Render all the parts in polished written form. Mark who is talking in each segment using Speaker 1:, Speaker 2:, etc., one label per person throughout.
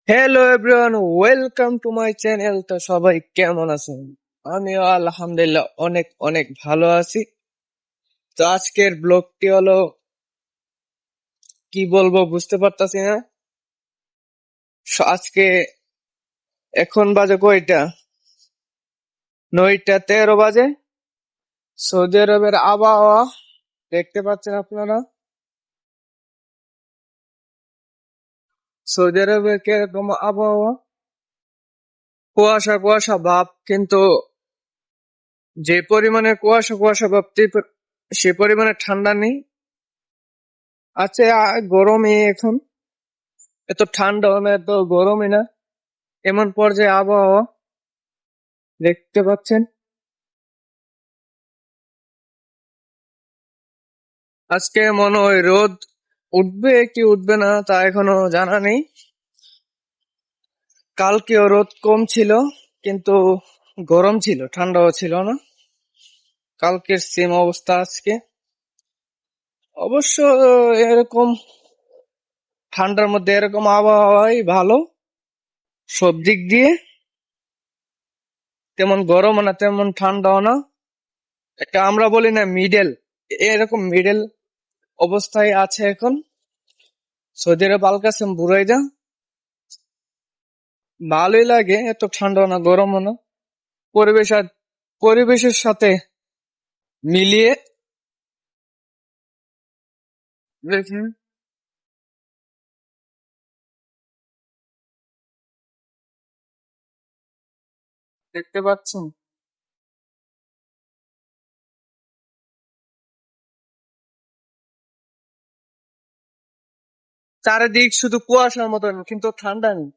Speaker 1: Hello everyone, welcome to my channel. তো সবাই কেমন আছেন? আমিও আলহামদুলিল্লাহ অনেক অনেক ভালো আছি। তো আজকের ব্লগটি হলো, কি বলবো বুঝতে পারতাছি না। আজকে এখন বাজে কয়টা? 9টা 13 বাজে। সৌদি আরবের আবহাওয়া দেখতে পাচ্ছেন আপনারা। সৌদি আরবের কিরকম আবহাওয়া? কুয়াশা কুয়াশা ভাব, কিন্তু যে পরিমাণে কুয়াশা কুয়াশা ভাব সে পরিমাণে ঠান্ডা নেই। আছে গরমই এখন, এত ঠান্ডাও না এত গরমই না, এমন পর্যায়ে আবহাওয়া দেখতে পাচ্ছেন। আজকে মনে হয় রোদ উঠবে কি উঠবে না তা এখনো জানা নেই। কালকেও রোদ কম ছিল, কিন্তু গরম ছিল, ঠান্ডাও ছিল না। কালকের সেম অবস্থা আজকে। অবশ্য এরকম ঠান্ডার মধ্যে এরকম আবহাওয়াই ভালো সব দিক দিয়ে। তেমন গরমও না তেমন ঠান্ডাও না, একটা আমরা বলি না মিডল, এরকম মিডল অবস্থায় আছে এখন সৌদি আরব। আল কাসেম বুরাইদা ভালোই লাগে, এত ঠান্ডা না গরমও না, পরিবেশ আর পরিবেশের সাথে মিলিয়ে। দেখুন, দেখতে পাচ্ছেন চারিদিক শুধু কুয়াশার মতন, কিন্তু ঠান্ডা নেই।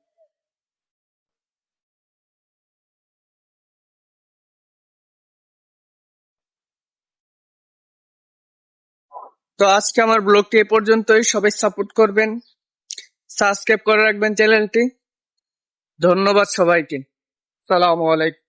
Speaker 1: তো আজকে আমার ব্লগটি এ পর্যন্তই। সবাই সাপোর্ট করবেন, সাবস্ক্রাইব করে রাখবেন চ্যানেলটি। ধন্যবাদ সবাইকে। সালামু আলাইকুম।